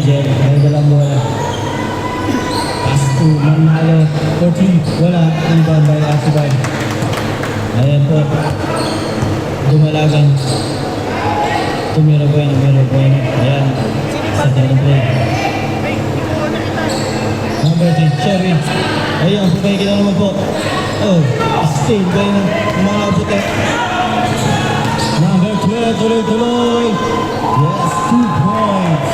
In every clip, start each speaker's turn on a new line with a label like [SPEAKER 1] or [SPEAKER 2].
[SPEAKER 1] Angel, may dalang bola. Pass to Manalo, 14, wala, rebound by Asubay. Ayan po, dumalagan. Tumira Bueno, ayan, sa talang play. Number 3, Sherwin. Ayan, pumahigil naman po. Oh, steal ba yun ng mga puti? Number 12, tuloy. Yes, 2 points.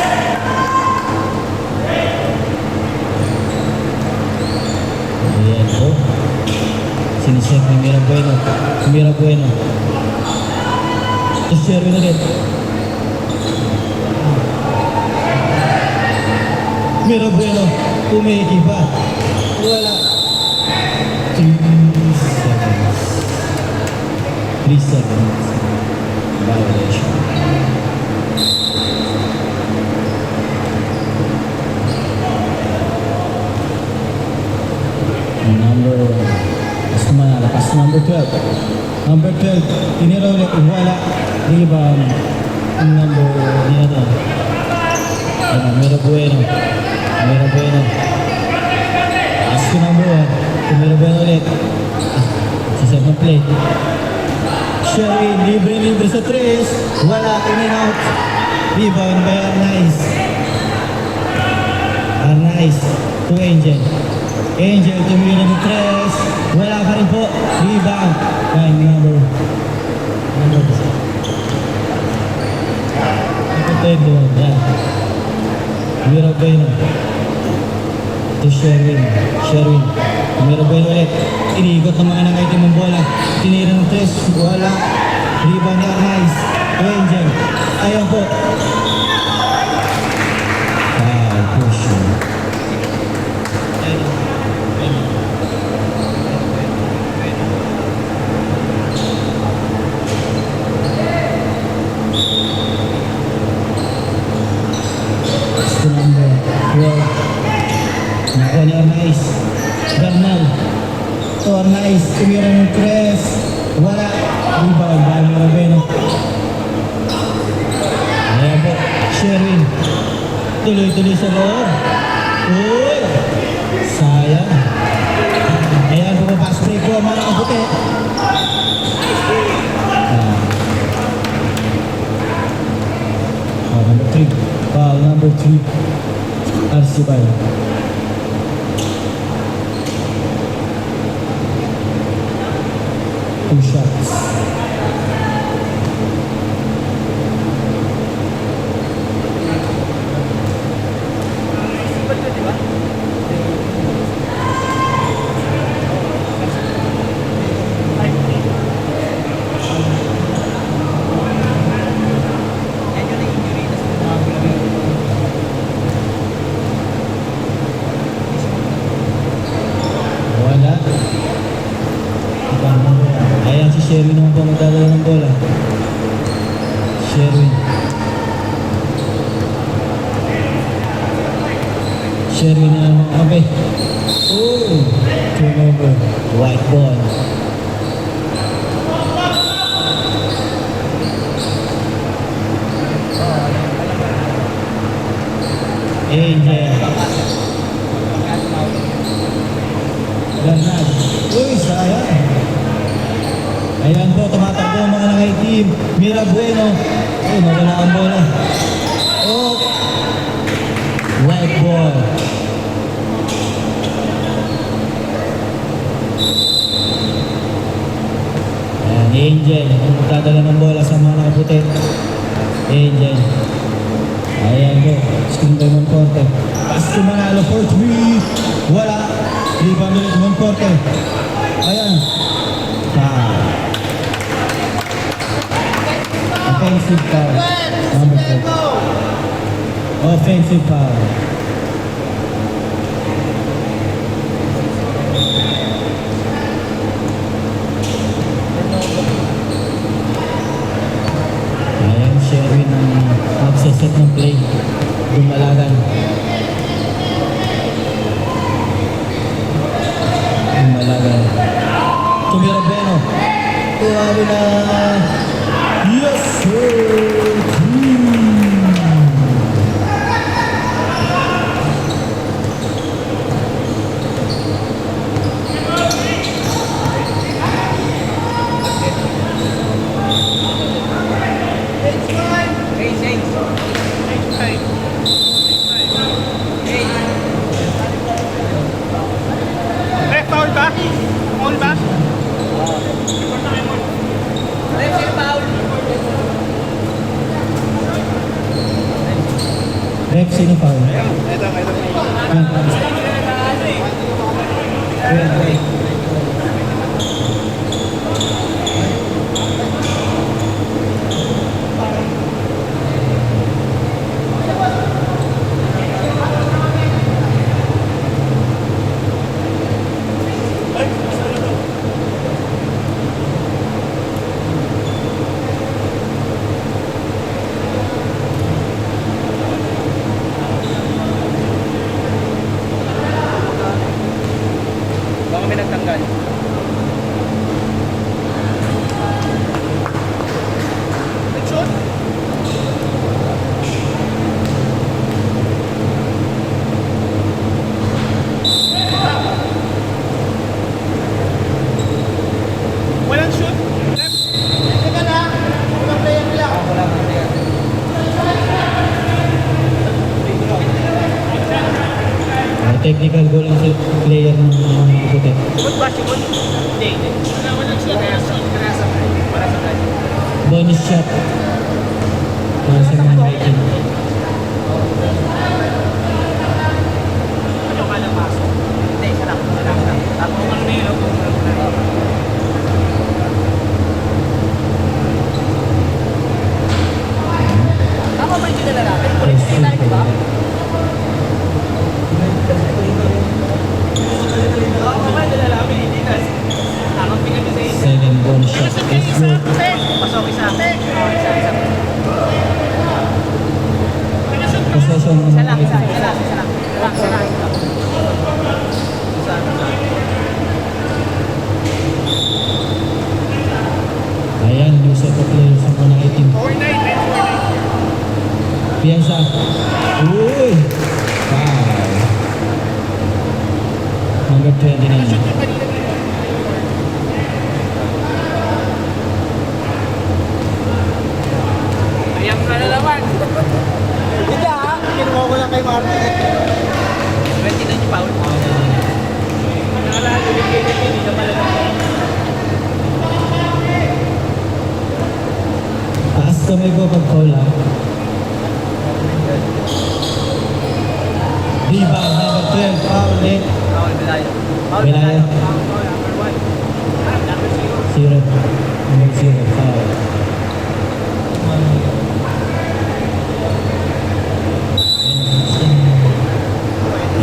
[SPEAKER 1] Ayan po. Siniset ni Mira Bueno. Just Sherwin ulit. Mira Bueno, pumihigi pa. Wala. 3 seconds. Violation. Pass number 12. Number 12, tinira ulit, wala. Rebound. Number, nito. Mira Bueno. Pass to number 1. Mira Bueno ulit. Sisip ng play. Sherwin, libre sa 3. Wala, in and out. Rebound by Arnaiz. To Angel. Angel, tumira ng 3. Wala pa rin po. Rebound by number 2. Ito doon. Yan. Mira Bueno. To Sherwin. Mira Bueno ulit. Iniikot ng mga nang-item ng bola. Tinira ng 3. Wala. Rebound ni Arnaiz. To Angel. Ayaw po. Push. Number 12. Nakuha ni Arnaiz. Bernal. Arnaiz. Tumira ng 3. Wala. Rebound by Mira Bueno. Ayan po. Sherwin. Tuloy sa loob. Uy! Sayang. Ayan, pumapas break po ang mga kaputi. Number 3. Foul number 3. Arsibay. 2 shots. Ayan si Sherwin naman po magdadala ng bola. Sherwin na naman. Okay. Oh! Turnover. White ball. Angel. Bernal. Uy, sayang. Ayan po, tumatakbo ang mga nang-item. Mira Bueno. Uy, nawala ang bola. Oh! White ball. Ayan, Angel. Ang magdadala ng bola sa mga nakaputi. Angel. Ayan po, screen by Monforte. Pass to Manalo for 3. Wala. Rebound ulit Monforte. Ayan. Foul. Offensive foul. Number 4. Offensive foul. Ayan, Sherwin ang magsaset ng play. Dumalagan. Tumira Bueno. Tuwari na. Yes, sir.
[SPEAKER 2] ba? Foul ba? Referee foul.
[SPEAKER 1] Ref, sino foul?
[SPEAKER 2] Ito. Baka may nagtanggal. Nag-shoot? Walang shoot? Teka na. Walang player lang. Walang player.
[SPEAKER 1] Technical goal ang player ng mga puti.
[SPEAKER 2] Sumot ba? Sumot? Hindi. Walang shoot. Kaya sa para sa kanya.
[SPEAKER 1] Bonus shot. Para sa mga rating.
[SPEAKER 2] Ano ka lang pasok? Hindi, isa lang. Tapos ano na yun? Tama ba yung lalaki? Kulit yung lalaki, di ba? Tama ba yung lalaki? Hindi kasi. Tamang pinag sa isa.
[SPEAKER 1] Second bonus shot. Let's go.
[SPEAKER 2] Pasok isa. Isa.
[SPEAKER 1] Possession ng
[SPEAKER 2] Isa
[SPEAKER 1] mga
[SPEAKER 2] lang.
[SPEAKER 1] rating. Ayan, new set of players ang mga itim.
[SPEAKER 2] 4-9.
[SPEAKER 1] Piyansa. Uy! Wow. Number 29.
[SPEAKER 2] Ayan ka na naman.
[SPEAKER 3] Hindi kinuha ko lang kay Martin.
[SPEAKER 2] 29 yung foul. Nakala, hindi ka pala.
[SPEAKER 1] Taas kamay ko pag foul ha. Rebound number 12. Foul ulit.
[SPEAKER 2] Foul, Belayo.
[SPEAKER 1] Belayo.
[SPEAKER 2] Foul, number 1. Number 0.
[SPEAKER 1] 0. Number 0. Foul.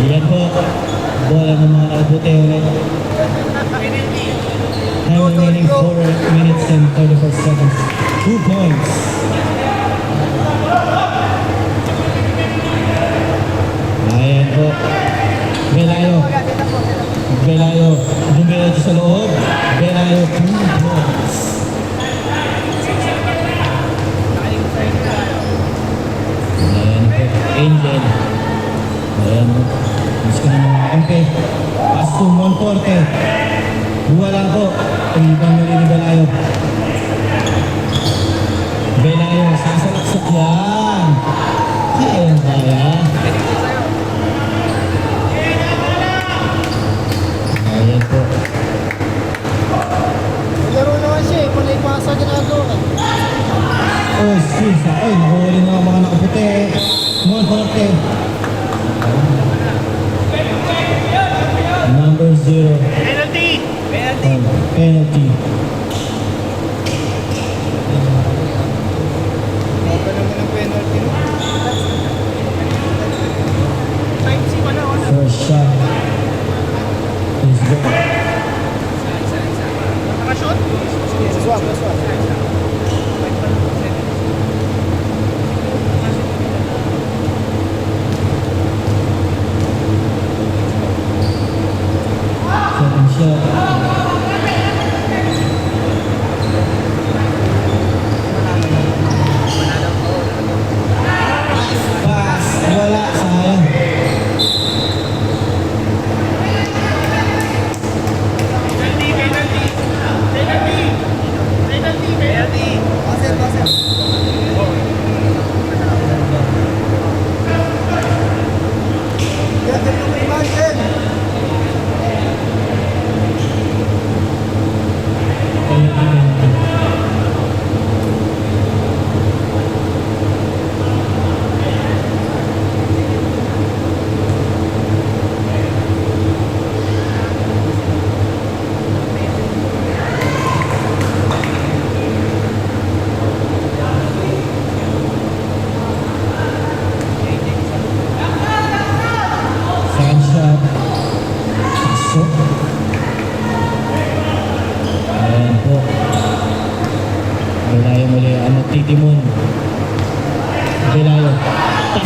[SPEAKER 1] Ayan po. Bola ng mga nakaputi ulit. Time remaining 4 minutes and 34 seconds. 2 points. Ayan po. Belayo. Belayo. Dumiretso sa loob. Belayo. 2 points. Ayan po. Angel. Ayan po. Mas ka na mga kampi. Pass to Monforte. Wala po. Ibang muli ni Belayo. Belayo. Sasalaksak yan. Kaya. Ayan po.
[SPEAKER 3] Laro naman siya eh. Kung naipasa ginagawa.
[SPEAKER 1] Oh, sis. Ay, nakahuli na ang mga nakaputi. Monforte. Number 0.
[SPEAKER 2] Penalty!
[SPEAKER 1] Penalty.
[SPEAKER 3] Baba naman ang penalty.
[SPEAKER 2] Time si wala.
[SPEAKER 1] First shot. Is good.
[SPEAKER 2] Nakashoot?
[SPEAKER 3] Swap.
[SPEAKER 1] Second shot. Pass. Wala. Sayang.
[SPEAKER 2] Penalty!
[SPEAKER 3] Baser. Ganda ng Martin.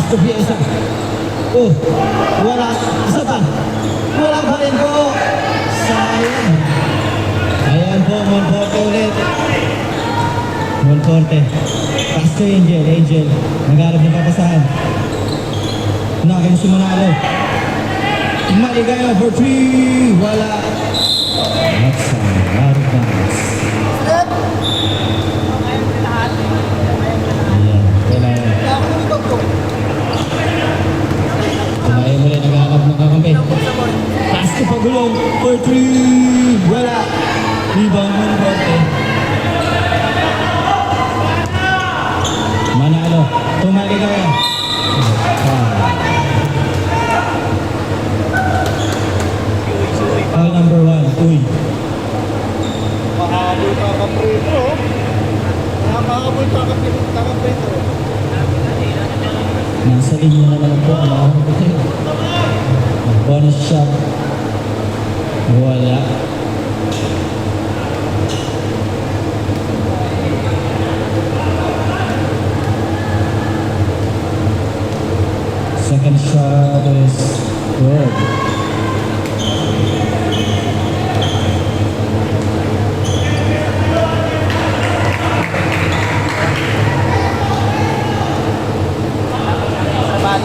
[SPEAKER 1] to Piesa. Oh, wala. Isa pa. Wala pa rin po. Sayang. Ayan po, Monforte ulit. Monforte. Pass to Angel. Angel. Nagharap ng papasahan. Nakin si Manalo. Maligaya for 3. Wala. That's a lot of bounce. Ayan. Kailangan. Tumayo muli. Nagharap ng kakampi. Pass to Pagulong for 3. Wala. Rebound Monforte. Manalo. Tumaligaya. Foul number 1. Uy.
[SPEAKER 3] Mahabol ka ka preto. Mahabol ka ka preto.
[SPEAKER 1] Nasa linya na naman po ang mga kapatid. Bonus shot. Wala. Second shot is good.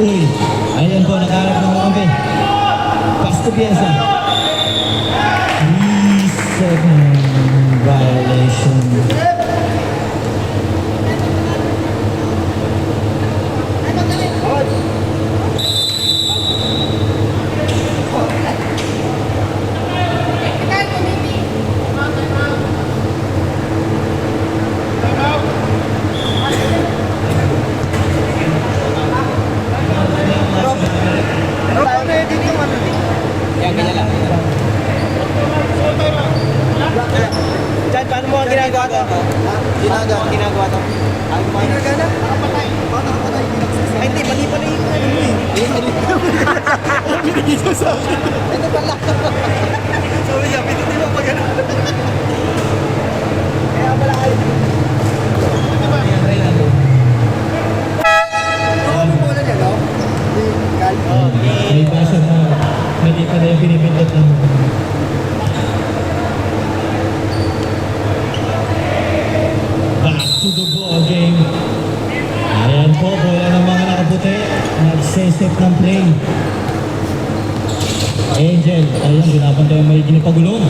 [SPEAKER 1] Uy, ayan po, nakaharap ng kakampi. Pass to Piesa. 3-second violation.
[SPEAKER 3] Chad, paano mo ang ginagawa to? Ginagawa to? Ginagana? Nakapatay. Paano nakapatay? Ay, hindi. Mali pala yung ano mo eh. Pinagisa sa akin. Ito pala. Sabi niya, pitutin mo pag ano. Kaya pala kayo. Ito ba? Yan, Reynaldo. Ano mo na niya, no?
[SPEAKER 1] May basa na hindi pa na yung pinipindot ng back to the ball game. Ayan po, bola ng mga nakaputi. Nagsesep ng play. Angel, ayan, binabantay ang may ginipagulong.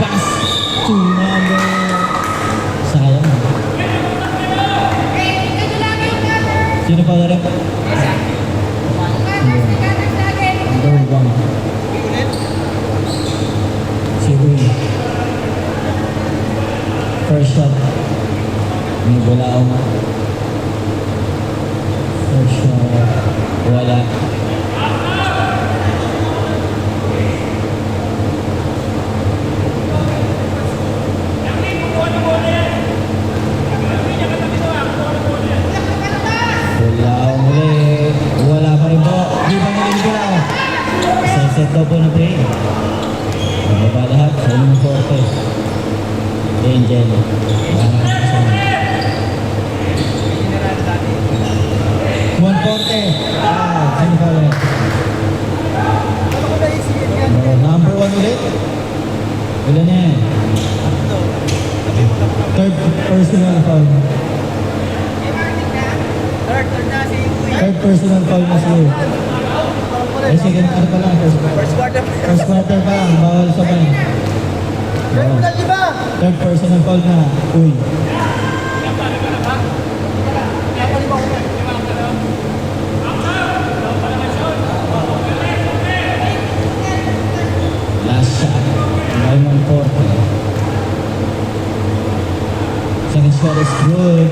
[SPEAKER 1] Pass to number. Sayang. Sino pa na rin? Number 1. Si Will. First shot. May bola ako. First shot. Wala. Wala ako muli. Wala pa rin po. Di ba nalilin ko na ako? Set daw po na play. Mababa lahat. Sa unang forte. Angel. Monforte. Ano pa ulit? Number 1 ulit. Ilan na yan? Third personal foul.
[SPEAKER 3] Third na si Uy.
[SPEAKER 1] Third personal foul na siya. Ay, second quarter pa lang.
[SPEAKER 3] First quarter.
[SPEAKER 1] First quarter pa lang. Bawal sabay. Oo. Third personal foul na. Uy. Last shot. Raymond Porte. Second shot is good.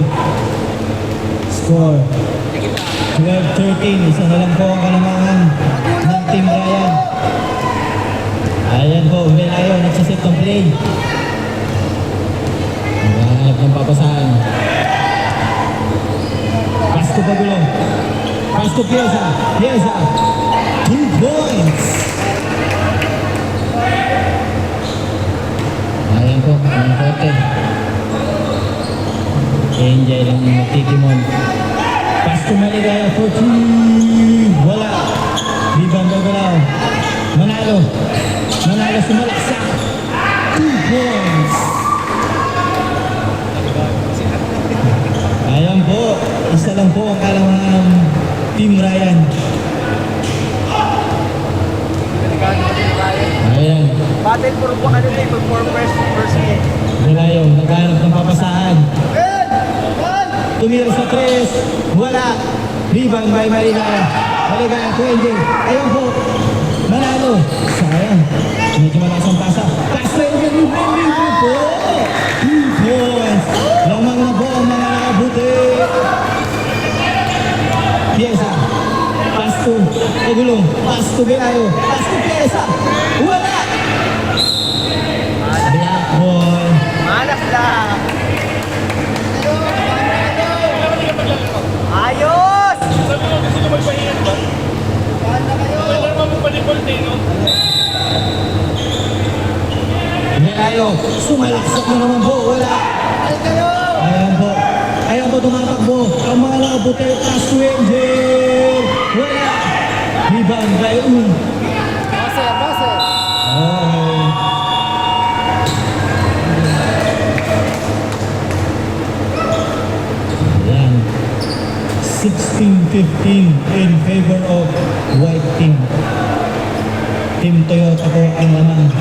[SPEAKER 1] Score. 12-13. Isa na lang po ang kalamangan ng Team Ryan. Ayan po, Velayo, nagsaset ng play. Naghahanap ng papasahan. Pass to Pagulong. Pass to Piesa. Piesa. 2 points. Ayan po, ang kote. Angel ang magtitimon. Pass to to Maligaya for 3. Wala. Rebound by Balao. Manalo. Manalo sumalaksak. 2 points. Ayan po. Isa lang po ang kalamangan ng Team Ryan. Ayan.
[SPEAKER 3] Battle for first game.
[SPEAKER 1] Malayo. Naghanap ng papasahan. Tumira sa 3. Wala. Rebound by Maligaya. Maligaya to NJ. Ayan po. Manalo. Sayang. Medyo malakas ang pasa. Pass to NJ. Rebound po. 2 points. Lamang na po ang mga nakabuti. Piesa. Pass to Ogulong. Pass to Bilayo. Pass to Piesa. Wala. Black ball.
[SPEAKER 3] Malas lang. Ayos!
[SPEAKER 2] Sabi ko kasi na magpahingat ba? Wala naman magpa-default eh, no?
[SPEAKER 1] Bilayo. Sumalaksak na naman po. Wala. Ayan po. Ayan po tumatakbo. Ang mga nakabuti. Pass to NJ. Wala. Rebound by
[SPEAKER 3] Base.
[SPEAKER 1] Okay. Ayan. 16-15 in favor of white team. Team Toyota po ang lamang.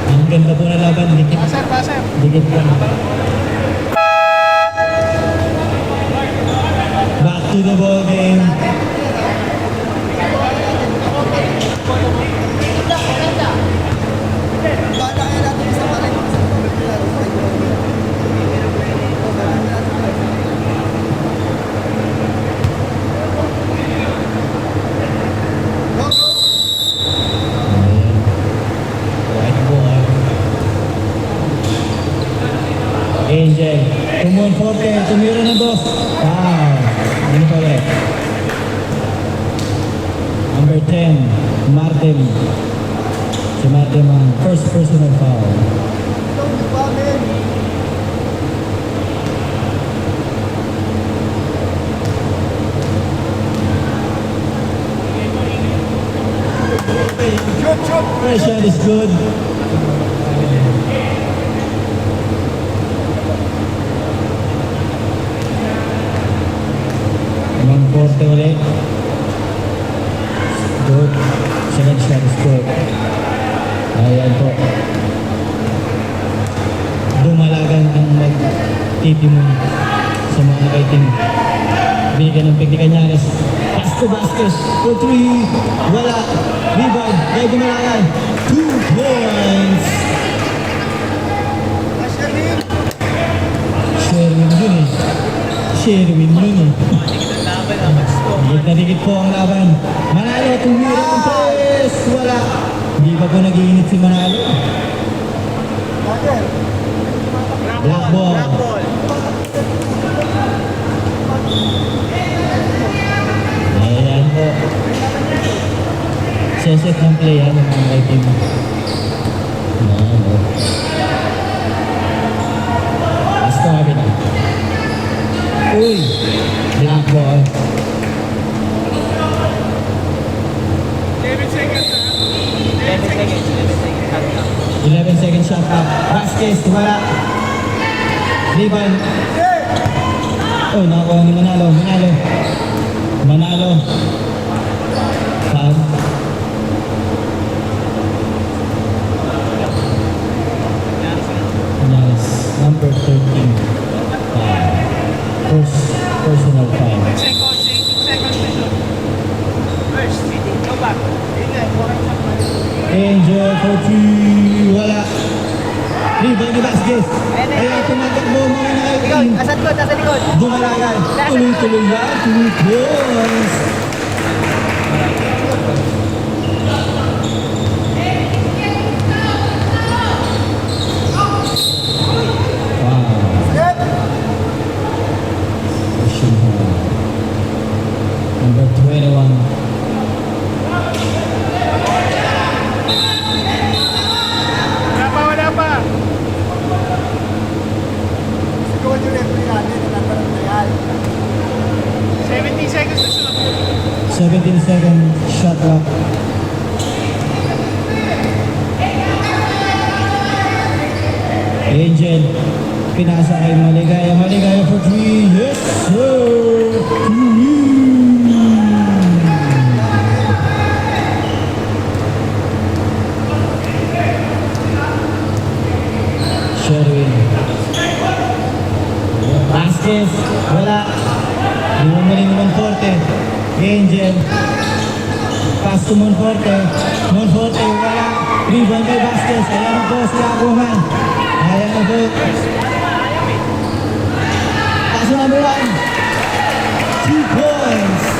[SPEAKER 1] Ang ganda po na laban. Dikit.
[SPEAKER 2] Passer.
[SPEAKER 1] Dikit po. Back to the ball game. White ball. Angel. Tumuan forte. Tumira ng dos. Wow. Ano pa ulit? Number 10. Martin. Si Martin ang first personal foul. First shot is good. Naman forte ulit. Good. Second shot is good. Ayan po. Dumalagan ang magtitimon sa mga nakaitim. Binigyan ng Peggy Cañares. Pass to basket. For 3. Wala. Rebound. Kaya dumalagan. 2 points. Sherwin yun eh. Sherwin yun eh. Dikit na dikit po ang laban. Manalo, tumira ang press. Wala. Hindi pa po nag-iinit si Manalo. Black ball. Ayan po. Seset ng play ng mga team. Ayan po. Basta kami na. Uy! Black ball.
[SPEAKER 2] 11 seconds na.
[SPEAKER 1] 11 seconds shot clock. Vasquez, wala. Rebound. Oh, nakakuha ni Manalo. Manalo. Foul. Nice. Number 13. Foul. First personal foul.
[SPEAKER 2] Seconds, 18 seconds na siya. First, go back.
[SPEAKER 1] Angel for 3. Wala. Rebound ni Vasquez. Ayan, tumatakbo mga nakaitim.
[SPEAKER 3] Asad ko, nasa likod.
[SPEAKER 1] Dumalagan. Tuloy-tuloy yan. 2 points. Shinhara. Number 21.
[SPEAKER 2] Wala pa.
[SPEAKER 3] Siguro yung referee natin, natatanong na yan.
[SPEAKER 2] 17 seconds to shoot.
[SPEAKER 1] 17-second shot clock. Angel, pinasa kay Maligaya. Maligaya for 3. Yes, sir! Sherwin. Vasquez, wala. Bumalik naman Monforte. Angel. Pass to Monforte. Monforte, wala. Rebound kay Vasquez. Ayan na po si Akuman. Ayan na po. Pass number 1. 2 points.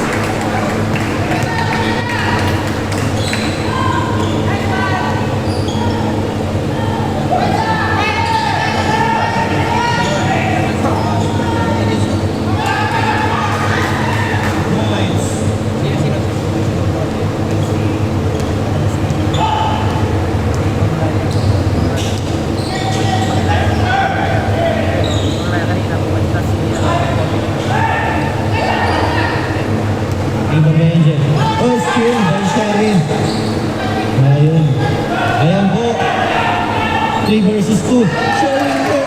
[SPEAKER 1] Iba kay Angel. Oh, skill by Sherwin. Ayun. Ayan po. 3 versus 2. Sherwin po.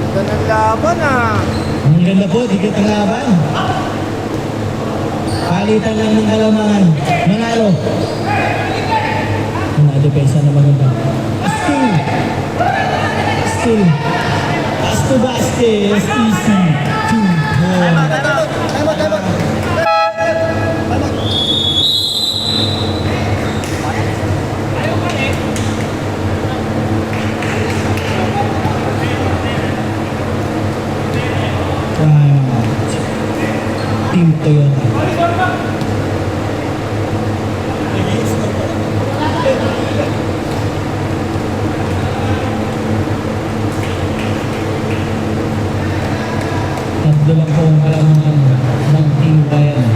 [SPEAKER 3] Ganda ng laban ah.
[SPEAKER 1] Ang ganda po, dikit ang laban. Palitan lang ng kalamangan. Manalo. Depensa na maganda. Still. Still. Pass to Vasquez. Easy. 2 points.
[SPEAKER 3] Tama.
[SPEAKER 1] Timeout. Team Toyota. Tatlo lang po ang kalamangan ng Team Ryan.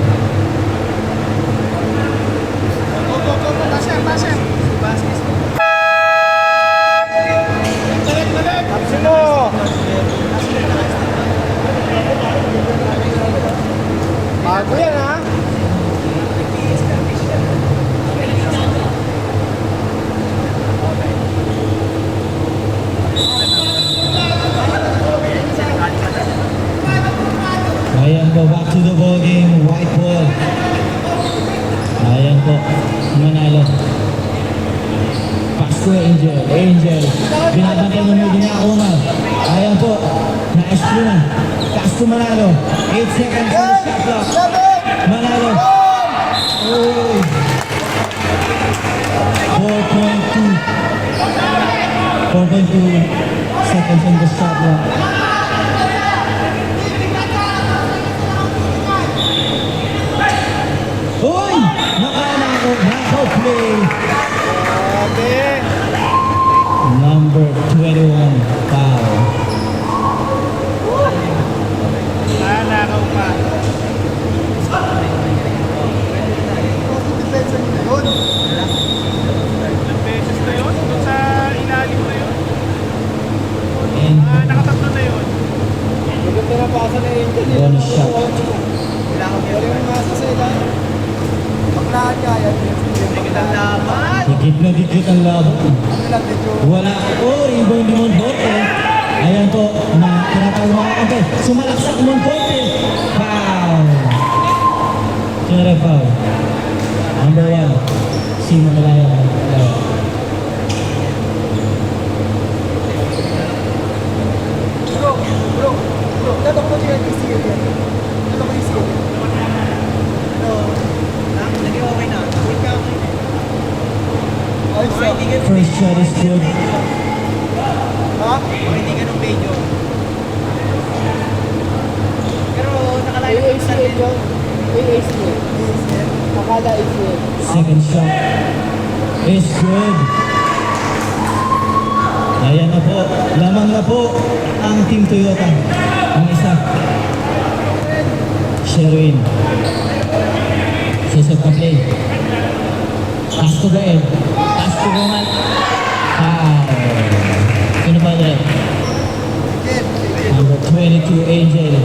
[SPEAKER 2] Go. Passer. Balik.
[SPEAKER 3] Tapos mo. Bago yan ha.
[SPEAKER 1] Ayan po, back to the ball game. White ball. Ayan po, manalo. Pass to Angel. Angel. Binabantay mo din niya ako nga. Ayan po, na-extra na. Pass to Manalo. 8 seconds on the shot clock. Manalo. Oy. 4.2. 4.2 seconds on the shot clock. Uy! Nakaw play.
[SPEAKER 3] Okay.
[SPEAKER 1] Number 21, foul.
[SPEAKER 2] Nakaw pa.
[SPEAKER 3] Depensa nyo na yun.
[SPEAKER 2] Ilang beses na yun? Doon sa ilalim na yun?
[SPEAKER 1] And
[SPEAKER 2] Nakatatlo na yun.
[SPEAKER 3] Huwag na napasa na Angel.
[SPEAKER 1] one shot.
[SPEAKER 3] Kailangan nyo rin masa sa ilalim. Baklaan ka yan. Magandang laban.
[SPEAKER 1] Dikit na dikit ang laban.
[SPEAKER 3] Ano lang medyo.
[SPEAKER 1] Wala. Oh, rebound ni Monforte. Ayan po, na tinatawag mga kampe. Sumalaksak Monforte. Foul. Sino foul? Number 1. Sino Malaya?
[SPEAKER 3] Bro. Tatok mo dyan. ECL yan. Tatok mo ECL yan. Ano? Naging okay na. Wait ka.
[SPEAKER 1] First shot is good.
[SPEAKER 3] Ha? Hindi ka ng medyo. Pero nakalayo ko sa medyo. ACL. Akala ACL.
[SPEAKER 1] Second shot is good. Ayan na po. Lamang na po ang Team Toyota. Ang isa. Sherwin. Set na play. Pass to Gael. Pass to Roman. Sino ba rin? Number 22, Angel.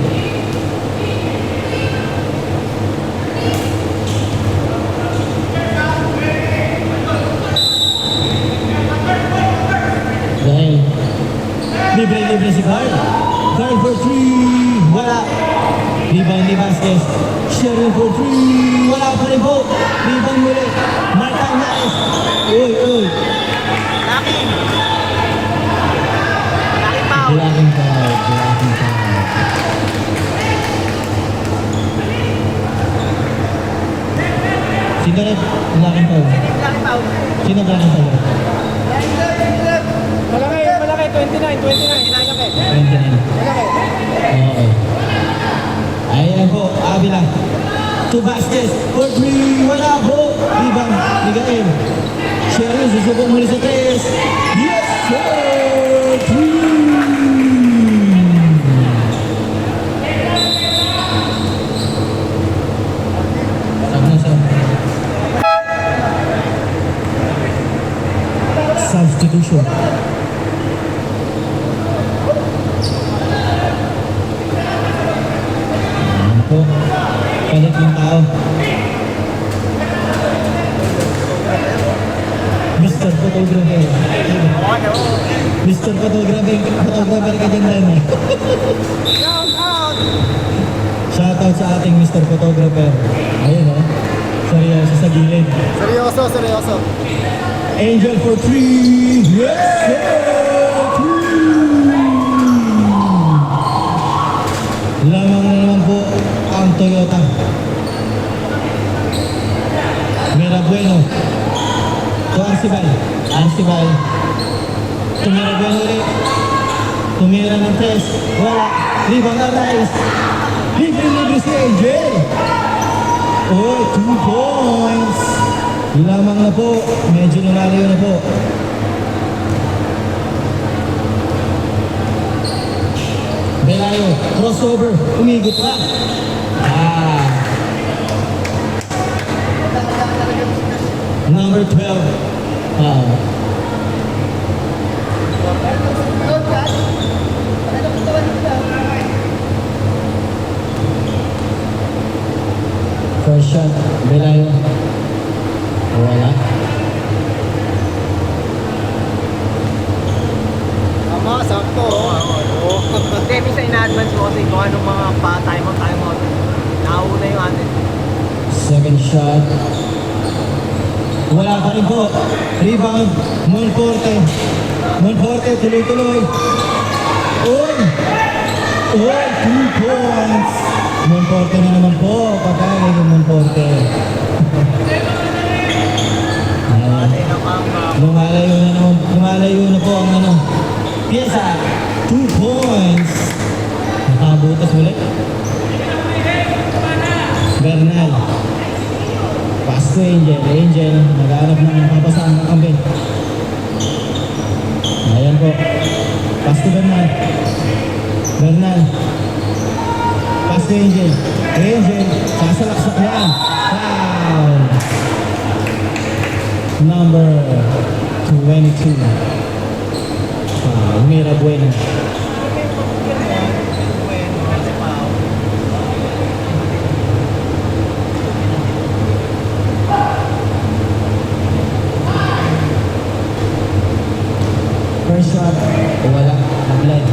[SPEAKER 1] Gael. Libre si Carl. Carl for 3. Wala. Rebound ni Vasquez. Sherwin for 3. Wala pa rin po. Rebound muli. Martin Nice. Uy.
[SPEAKER 3] Lucky. Lucky foul.
[SPEAKER 1] Blocking foul. Sino rin? Blocking foul.
[SPEAKER 3] Lucky foul.
[SPEAKER 1] Sino blocking foul?
[SPEAKER 2] Malaki, 29.
[SPEAKER 1] 29. Oo. Ayan po, Avila. To Vasquez, for 3, wala po. Rebound, Ligain. Sherwin, susubok muli sa 3. Yes, sir! 3. Substitution. Ayan po. Palit yung tao. Mr. Photographer. Mr. Photographer ka dyan lang eh. Shoutout sa ating Mr. Photographer. Ayun oh. Seryoso sa gilid.
[SPEAKER 3] Seryoso.
[SPEAKER 1] Angel for 3. Yes, sir! 3. Lamang na naman po ang Toyota. Mera Bueno. To Arcibal. Tumira Bueno ulit. Tumira ng 3. Wala. Rebound na Rice. Libre si Angel. Oh, 2 points. Lamang na po. Medyo lumalayo na po. Belayo, crossover, umigot pa. Number 12. First shot, Belayo. Wala.
[SPEAKER 3] Tama, sakto. Hindi, minsan ina-advance mo kasi kung anong mga time out. Nauna yung atin.
[SPEAKER 1] Second shot. Wala pa rin po. Rebound, Monforte. Monforte, tuloy-tuloy. Uy! 2 points. Monforte na naman po. Pagkagay ng Monforte.
[SPEAKER 3] Kasi naman,
[SPEAKER 1] Lumalayo na po ang ano. Piesa, 2 points. Nakabutas ulit. Bernal. Pass to Angel. Angel, nag-aarap ng papasaan ng kambi. Ayan po. Pass to Bernal. Bernal. Pass to Angel. Angel, sasalaksak yan. Foul. Number 22. Mira Bueno. First shot, wala. Nag-line.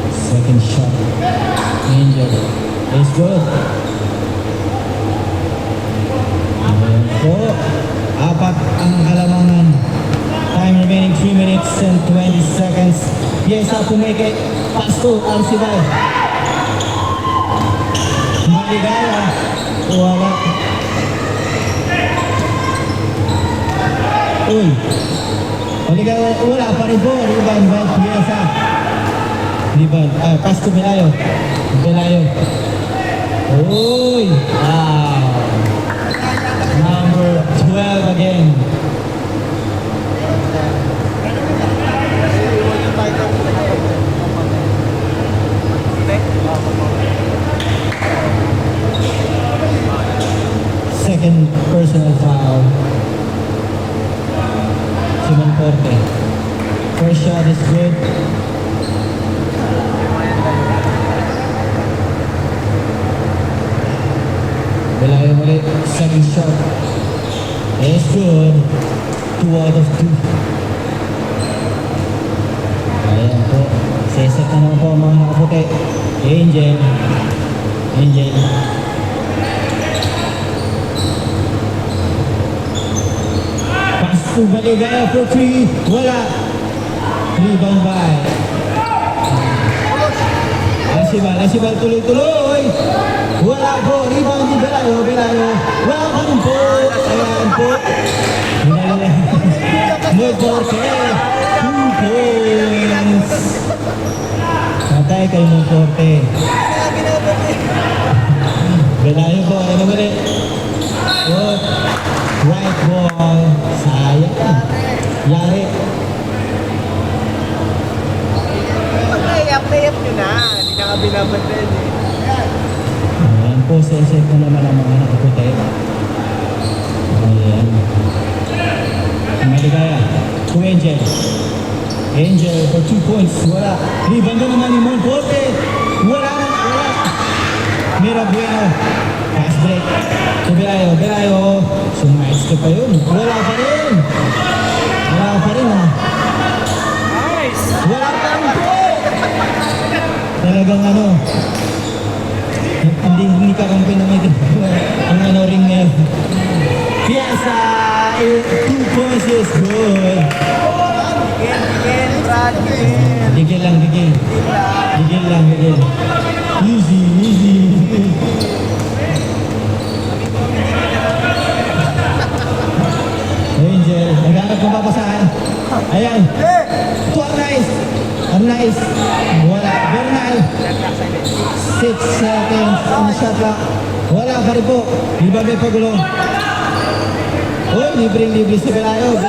[SPEAKER 1] Second shot. Angel. It's good. Ayan po. 4 ang halamangan. Time remaining 3 minutes and 20 seconds. Piesa Pumeke. Pass to Arcibal. Maligaya. Wala. Uy. Maligaya. Wala pa rin po. Rebound by Piesa. Rebound. Pass to Belayo. Uy. Number 12. second shot. It's good. 2 out of 2. Ayan po. Seset na naman po ang mga nakaputi. Angel. Angel. Pass to Baligaya for 3. Wala. Rebound by. Asibal tuloy-tuloy. Wala po. Rebound ni Belayo. Wala pa rin po. Ayan po. Monforte. 2 points. Patay kay Monforte. Belayo po. Ano ba rin? Right ball. Sayang. Yari.
[SPEAKER 3] Play-up nyo na. Hindi na ka binabandan eh.
[SPEAKER 1] Ayan po, set na naman ang mga nakaputi. Ayan. Maligaya. To Angel. Angel for 2 points. Wala. Rebound na naman ni Monforte. Wala. Mira Bueno. Pass break. To Belayo. Sumites ka pa yun. Wala pa rin ha.
[SPEAKER 3] Nice!
[SPEAKER 1] Wala pa rin po. Talagang ano. Hindi ka kampi na may ang ring ngayon. Piasa, 2 points is good.
[SPEAKER 3] Again, Brad.
[SPEAKER 1] Gigil lang. Easy. Angel, naghanap ng papasahan. Ayan. To Arnaiz. Wala. Bernal. 6 seconds on the shot clock. Wala pa rin po. Iba may pagulo. Oh, libre si Belayo. 2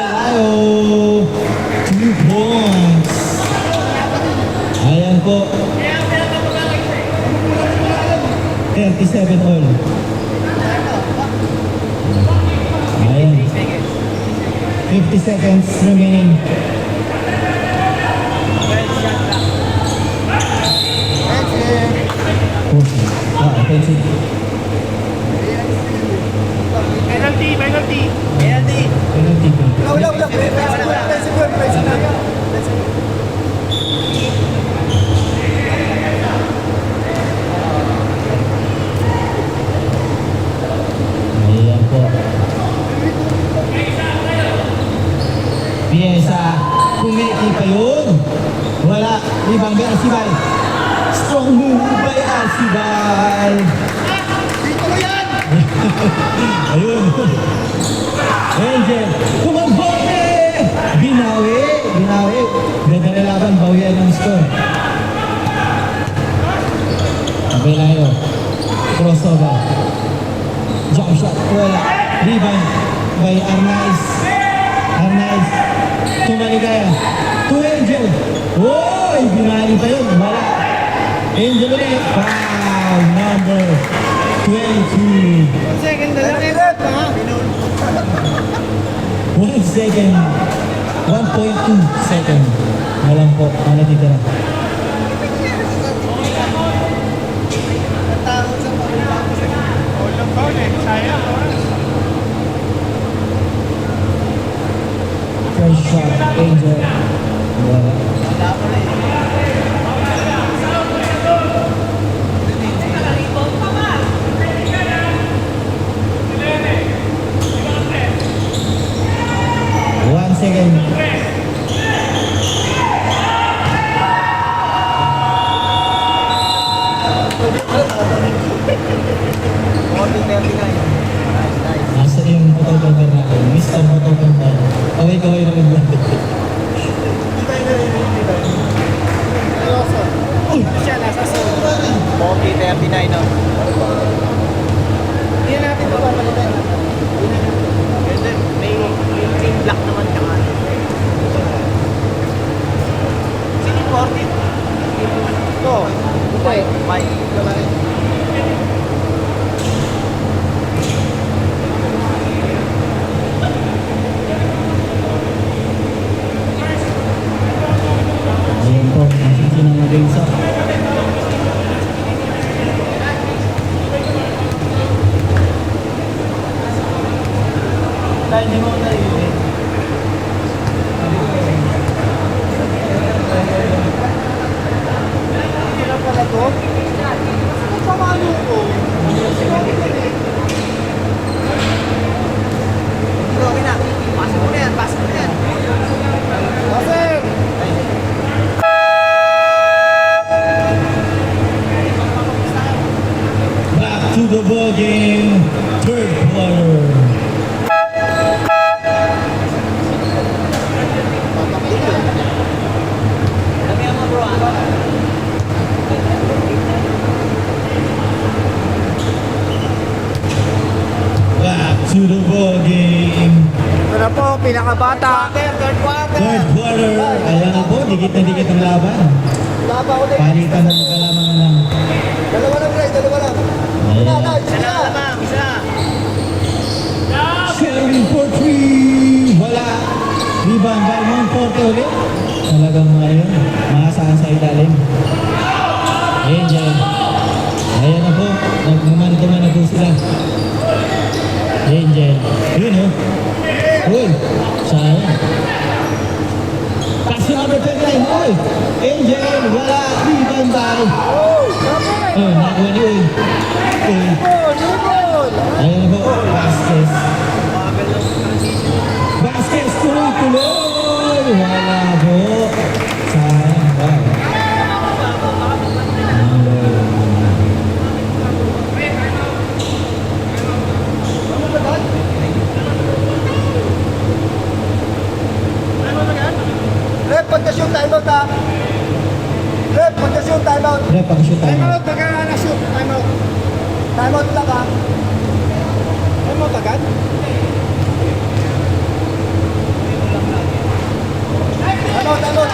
[SPEAKER 1] points. Ayan po. 37 all. Ayan. 50 seconds remaining. Offensive.
[SPEAKER 2] Penalty.
[SPEAKER 1] Penalty po. Ayan po. Piesa. Pumiki pa yun. Wala. Rebound by Asibal. Strong move by Asibal. Ayun. Angel. Kumambote. Binawi. Ganda na laban. Bawian ng score. Belayo. Crossover. Jump shot. Wala. Rebound by Arnaiz. Tumaligaya. To Angel. Oy! Binali pa yun. Wala. Angel ulit. Foul number 22.
[SPEAKER 3] Second na lang.
[SPEAKER 1] 1 second. 1.2 second. Walang po. Ano dito na?
[SPEAKER 2] Sayang.
[SPEAKER 1] First shot. Angel. Wala. One second. Nasa yung photographer natin. Mr. Photographer. Kaway-kaway na lang.
[SPEAKER 3] Siya nasa Pogi 39 na. Hindi natin ito papalitan. May black naman ka. Hindi na pala to. Ano pa mano ko? Okay na. Pasok mo na yan. Pasok mo na yan. Pasok!
[SPEAKER 1] Back to the ball game. Third quarter.
[SPEAKER 3] Damihan mo bro.
[SPEAKER 1] Back to the ball game.
[SPEAKER 2] Ito na po, pinakabata.
[SPEAKER 3] Third quarter.
[SPEAKER 1] Third quarter. Ayan na po, dikit na dikit ang laban.
[SPEAKER 3] Laba ulit.
[SPEAKER 1] Palitan ng magkalamangan lang.
[SPEAKER 3] Dalawa lang guys, dalawa lang.
[SPEAKER 1] Ayan.
[SPEAKER 3] Isa na, ma'am. Isa.
[SPEAKER 1] Sherwin for three. Wala. Rebound by Monforte ulit. Talagang ngayon, makasaan sa ilalim. Angel. Ayan na po, nagmamantuman na po sila. Angel. Yun oh. Uy, sayang. Pass to number 29. Uy, Angel, wala. Rebound by. Oh, nakuha ni Uy. Uy. Ayan na po, Vasquez. Vasquez tuloy-tuloy. Wala po. Sayang. Wow.
[SPEAKER 3] Rep, pagka-shoot, timeout ha. Rep, pagka-shoot, timeout.
[SPEAKER 1] Rep, pag-shoot tayo.
[SPEAKER 2] Baka na-shoot. Time out.
[SPEAKER 3] Timeout lang ha.
[SPEAKER 2] Time out agad?
[SPEAKER 3] Timeout, timeout.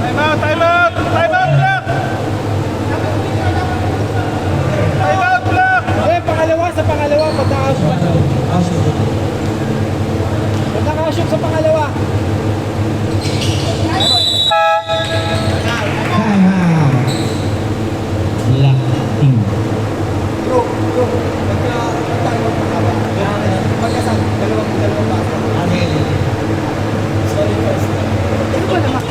[SPEAKER 2] Time out, time out! Time out, block! Time out, block! Eh, pangalawa sa pangalawa. Pag naka-shoot. Pag naka-shoot sa pangalawa.
[SPEAKER 1] Time out. Lacking.
[SPEAKER 3] Bro, pagka-timeout na ba? Pagka-saan, dalawang basa. Sorry first. Ano ba naman?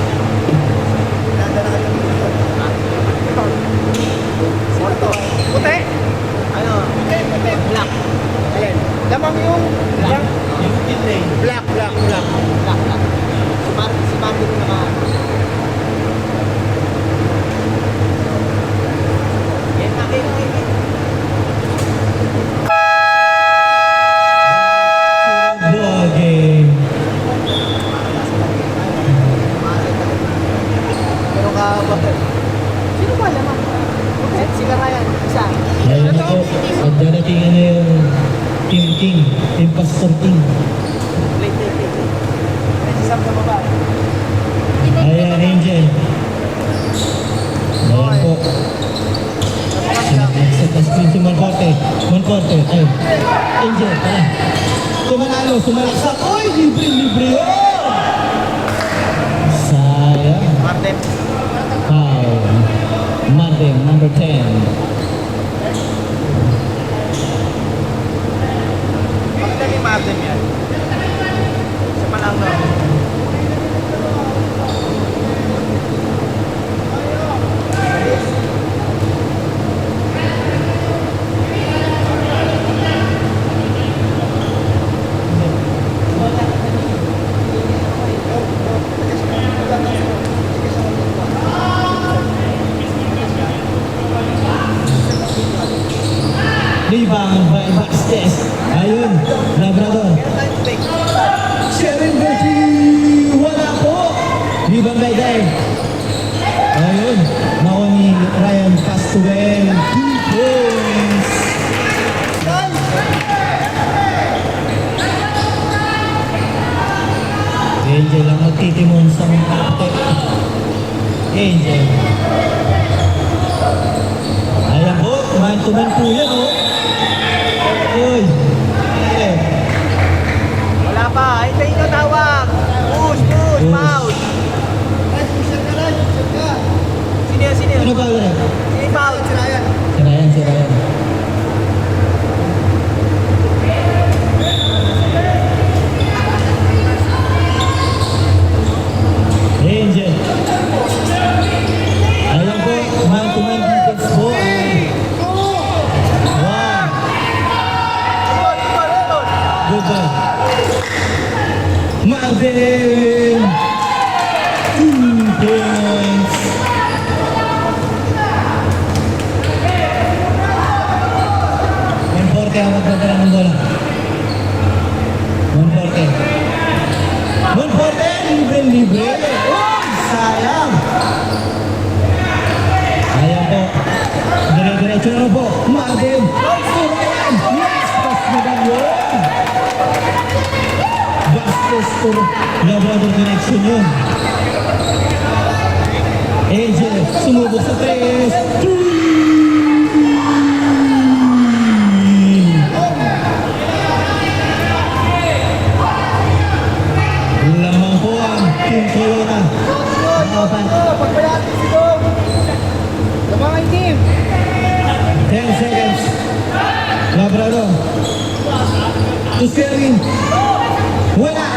[SPEAKER 3] Nadala ka yung ito. Sino to?
[SPEAKER 2] Puti!
[SPEAKER 3] Ano?
[SPEAKER 2] Puti!
[SPEAKER 3] Black.
[SPEAKER 2] Alin? Lamang yung
[SPEAKER 3] Black.
[SPEAKER 2] black, black, black.
[SPEAKER 3] Black, black. Si Marvin naman. Yan, akin.
[SPEAKER 1] Ball game.
[SPEAKER 3] Pero ka, sino ba naman? Si Karayan, isa.
[SPEAKER 1] Ayan na po. At darating na yung Team King. Team Pastor King.
[SPEAKER 3] Late. Si Sam sa baba.
[SPEAKER 1] Ayan, Angel. Ayan po. Set na screen si Monforte. Monforte. Ayun. Angel, tara. Tumanalo, sumalaksak. Uy, libre yun! Sayang.
[SPEAKER 3] Martin.
[SPEAKER 1] Foul. Martin, number 10.
[SPEAKER 3] Bakit ni Martin yan? Sa Malangno.
[SPEAKER 1] Rebound by Vasquez. Ayun, Labrador. Sherwin Bertie. Wala po. Rebound by Dave. Ayun, nakuha ni Ryan Castuel. 2 points. Angel ang magtitimon sa mga kapte. Angel. Ayan po, man-to-man po yan, oh. Uy. Eh.
[SPEAKER 3] Wala pa. Hintayin nyo tawag. Push,
[SPEAKER 1] Push.
[SPEAKER 3] foul. Sino yan?
[SPEAKER 1] Ano ba yun?
[SPEAKER 3] Sino yung foul? Si Ryan.
[SPEAKER 1] Si Ryan, si Ryan. Darren. 2 points. Monforte ang magdadala ng bola. Monforte. Monforte, libre. Oh, sayang. Ayan po. Dire-diretso na po. Marvin. Turayan. Yes, pas na ba yun? Bastos to Labrador connection yun. Angel, sumubok sa 3. Lamang po ang Team Corona.
[SPEAKER 3] Pagbayati si Dom. Labangan team.
[SPEAKER 1] 10 seconds. Labrador. To Sherwin. Wala.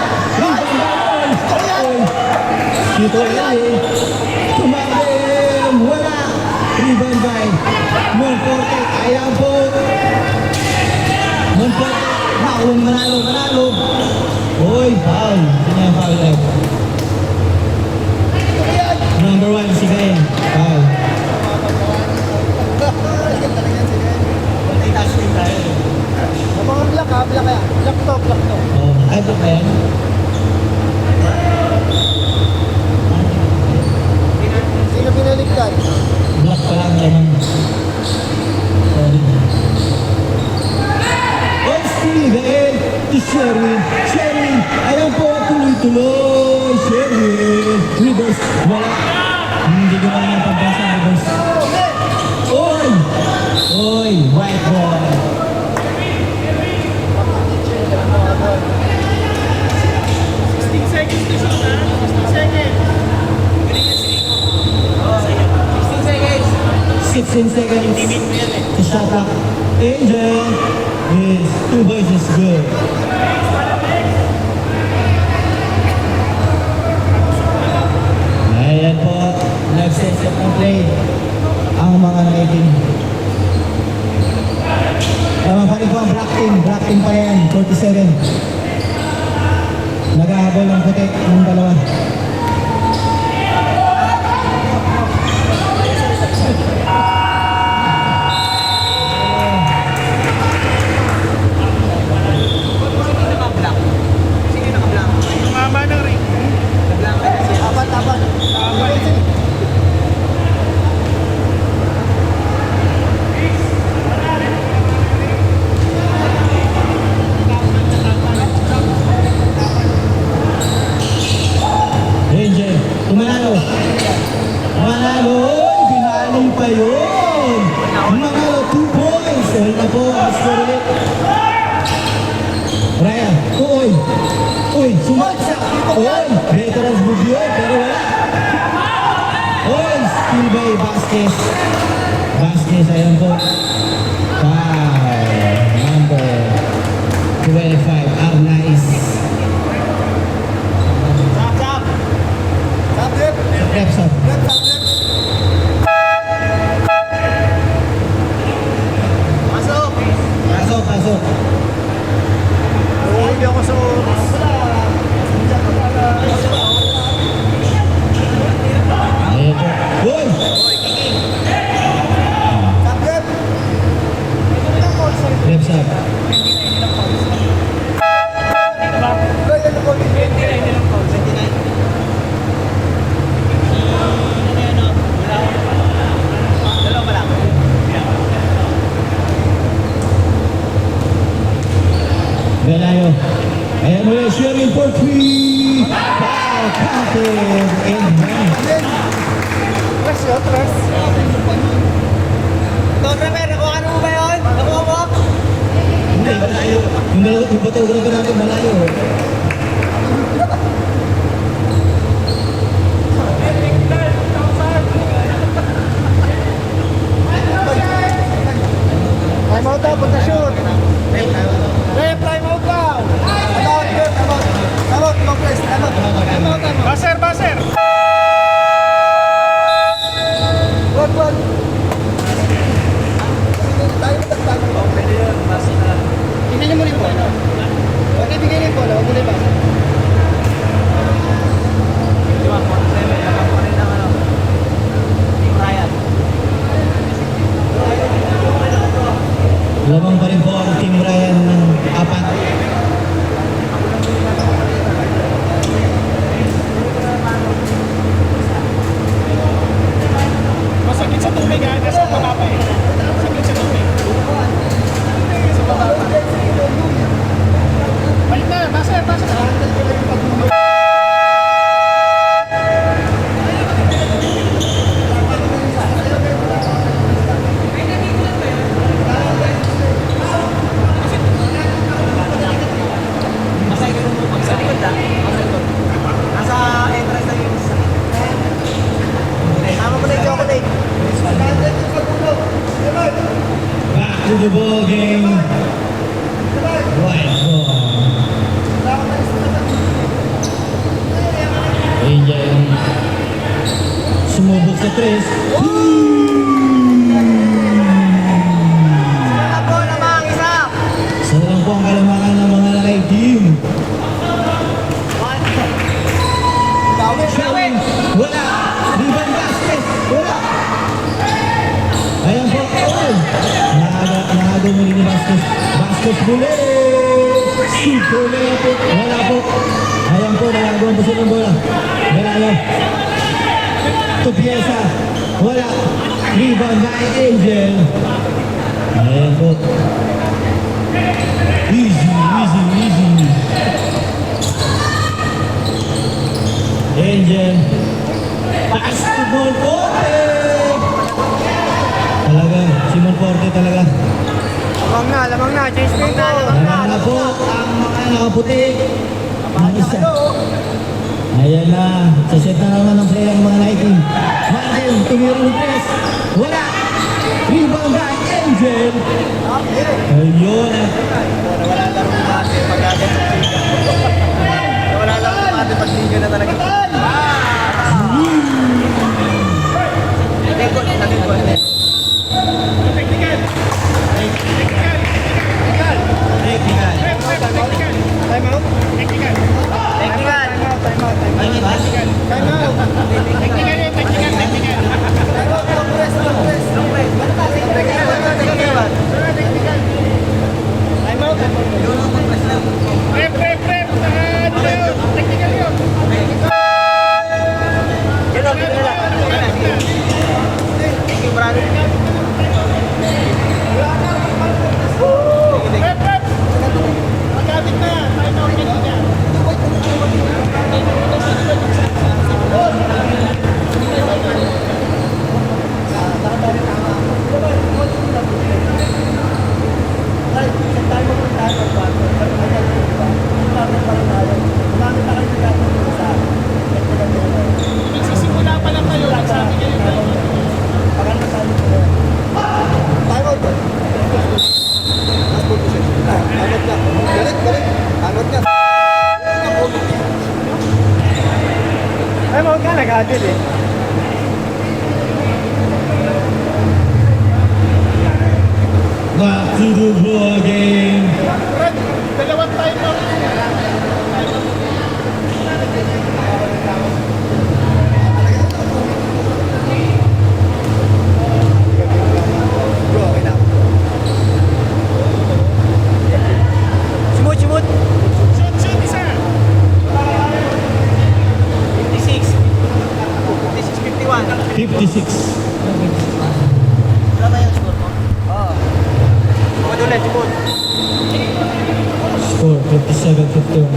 [SPEAKER 1] Dito yan eh. Tumalim. Wala. Rebound by Monforte. Ayan po. Monforte. Nakawin manalo. Oy, foul. Hindi niya foul eh. Number 1, si Gayen. Foul.
[SPEAKER 3] Labangan black ha, black kaya. Black to.
[SPEAKER 1] Oh, ay, ito ba yan?
[SPEAKER 3] Sino pinaligtad?
[SPEAKER 1] Black pa lang naman. Sorry. Oh, still Gayen. To Sherwin. Ayan po, tuloy-tuloy. Sherwin. Reverse. Wala. Hindi gumana ang pagbasa. Reverse. Oy, white ball.
[SPEAKER 2] 16 seconds to shoot, ha? 16 seconds.
[SPEAKER 1] 16 seconds. To shot clock. Angel is 2 boys is good. Ayan po, nag-set ng play ang mga naiting. Tama pa rin po ang black team pa yan, 47. Naghahabol ng puti ng dalawa.
[SPEAKER 2] Tumama ng ring.
[SPEAKER 3] Apat.
[SPEAKER 1] Angel, tumanalo. Oy, binali pa yun. Manalo, 2 points. Oy na po, score ulit. Ryan, Uy, sumaksak. Oy, veterans move yun, pero wala. Oy, steal by Vasquez. Ayan po. Foul. Number 25, Arnaiz. Reps up. Pasok.
[SPEAKER 3] Hindi ako sa oras.
[SPEAKER 1] Ayan po. Uy! Reps up. Velayo. Ayan ulit, Sherwin for 3. Foul, counted, and one.
[SPEAKER 3] Tres. Don Remer, nakuha mo ba yun? Nakuha mo?
[SPEAKER 1] Hindi, malayo. Yung photographer natin malayo.
[SPEAKER 3] Time out daw, punta shoot. Rep, time out daw. Time out, go press. Time out.
[SPEAKER 2] Baser.
[SPEAKER 3] Wag. Tayo. Pwede yun, basta na. Tingnan niyo mo rin po. Huwag ibigay rin po, huwag mo na ibasa.
[SPEAKER 1] Lamang pa rin po ang Team Ryan ng 4.
[SPEAKER 2] Masakit sa tubig ha, nasa baba pa eh. Masakit sa tubig. Sa baba pa. Balik na, basa.
[SPEAKER 3] Nasa entrance na yun. Tama mo na yung chocolate.
[SPEAKER 1] Back to the ball game. White ball. Angel. Sumubok sa 3.
[SPEAKER 3] Ako namang isa.
[SPEAKER 1] Sa lang po ang kalamangan ng mga Lakay team. Showing. Wala. Rivan Vasquez. Wala. Ayan po. Oh. Naaga muli ni Vasquez. Vasquez muli. Super late. Wala po. Ayan po. Nalagawan po sila ng bola. Galalo. Tupiesa. Wala. Rivan by Angel. Ayan po. Easy. Angel. Pass to Monforte. Talaga, si Monforte talaga.
[SPEAKER 3] Lamang na. Change screen na.
[SPEAKER 1] Lamang na po ang mga nakaputi. Ang isa. Ayan na. Sa set na naman ng play ang mga Nike. Martin, tumiro ng press. Wala. Rebound by Angel. Ayun.
[SPEAKER 3] Wala lang yung ate pag-agad ng chica. Wala lang yung ate pag-chica na talaga.
[SPEAKER 2] Technical.
[SPEAKER 3] Time out? Technical. Nagsisimula pa lang kayo, nagsabi kayo kayo. Ay, mo ka nag-agad eh.
[SPEAKER 1] Back to the ball game.
[SPEAKER 2] Brad, dalawang time out.
[SPEAKER 3] Sumut.
[SPEAKER 2] Shoot, isa.
[SPEAKER 3] 56. 56-51.
[SPEAKER 1] 56.
[SPEAKER 3] Wala ba yung score mo? Oo. Bukod ulit, sumut.
[SPEAKER 1] Score 57-51.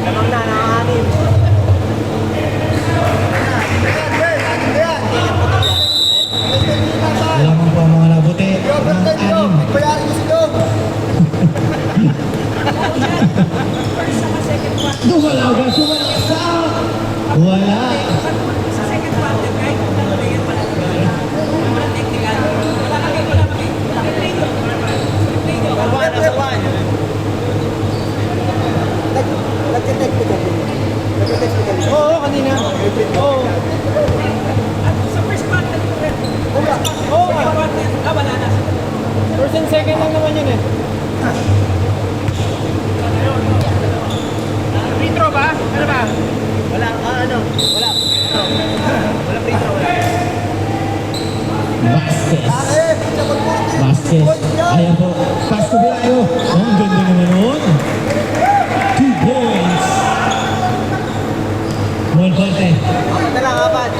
[SPEAKER 3] Lamang na, nakakanim.
[SPEAKER 1] Lamang po ang mga nabuti ng 6.
[SPEAKER 3] Bayarin mo si Dom.
[SPEAKER 1] Dumalaga, sumalasa! Wala!
[SPEAKER 3] Number one. Nag-technical. Oo, kanina. Oo. Oo nga. First and second lang naman yun eh.
[SPEAKER 2] Retro ba? Ano ba?
[SPEAKER 3] Wala, wala.
[SPEAKER 1] Vasquez. Ayan po. Pass to Bilayo. Oh, ang ganda naman nun. 2 points. Monforte.
[SPEAKER 3] Ito lang, apat.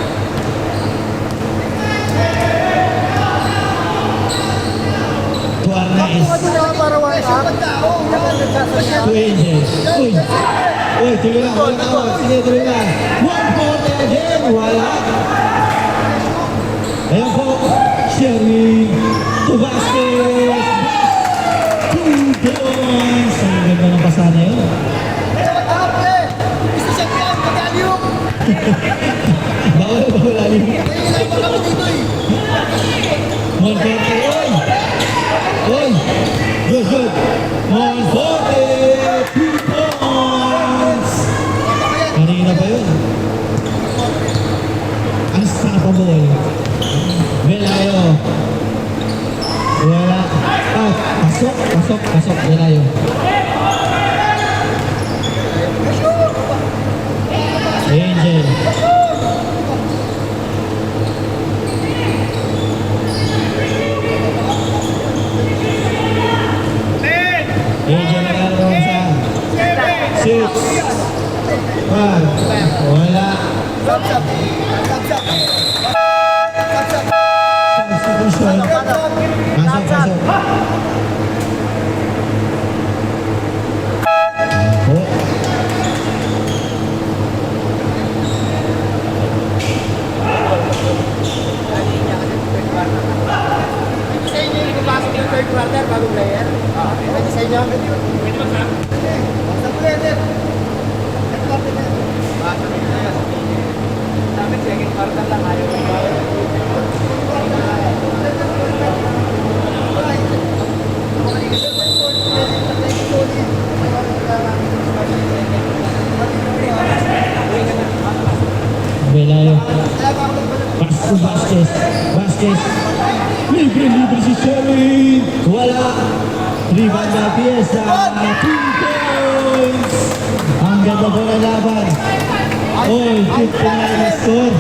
[SPEAKER 1] To Arnaiz.
[SPEAKER 3] Para one up.
[SPEAKER 1] To AJ. Uy. Uy, tuloy lang. Walang tawag. Sige, tuloy lang. Monforte again. Wala. Ayan po. Sherwin. To Vasquez. 2 points. Ang ganda ng pasa na yun. Bawal alim. Monforte. Oy. Good, good. Monforte. 2 points. Kanina pa yun. Unstoppable. Velayo. Wala. Ah, pasok. Velayo. Angel. Angel nagkaroon sa 6. 5. Wala. Substitution. Pasok. Oh.
[SPEAKER 2] Sa inyo yung papasok yung third quarter bago player. Pwede sa inyo. Pwede ba sa? Sa player. Third quarter na. Pasok yung player. Sabi second quarter lang ayaw.
[SPEAKER 1] Velayo. Pass to Vasquez. Vasquez. Libre si Sherwin. Wala. Rebound na Piesa. 2 points. Ang ganda po ng laban. Oy, 59 na score.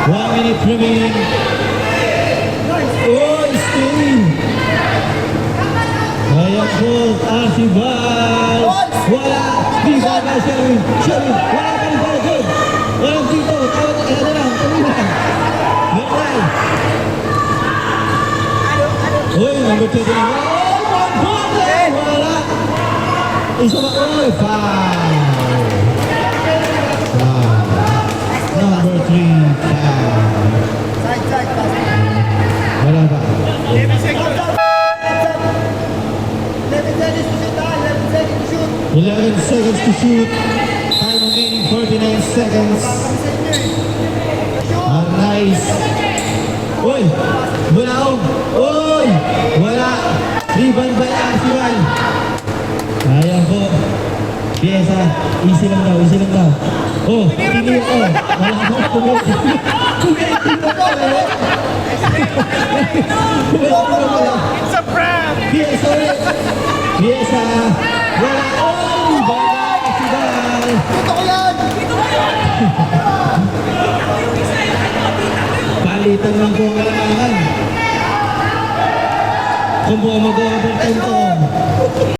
[SPEAKER 1] 1 minute remaining. Oy, steal. Ayan po, Archibald. Wala. Rebound na Sherwin. Sherwin. Wala pa rin pala. Good. Walang dito. Tawag na kaya na lang. Tuloy lang. Meron. Uy, number 2 din. Wala. Isa ba? Uy, foul. Number 3, foul. Wala ba?
[SPEAKER 2] 11 seconds.
[SPEAKER 1] 11 seconds to shoot. Time remaining 49 seconds. Nice. Uy, Bunaog. Uy, wala. Rebound by Archibald. Ayan po. Piesa, easy lang daw. Oh, hindi ko. Wala ko.
[SPEAKER 2] It's a prank.
[SPEAKER 1] Piesa ulit. Piesa. Wala. Oh, wala. Archibald. Palitan lang po ang kailangan. Kung buong mag-overtime to.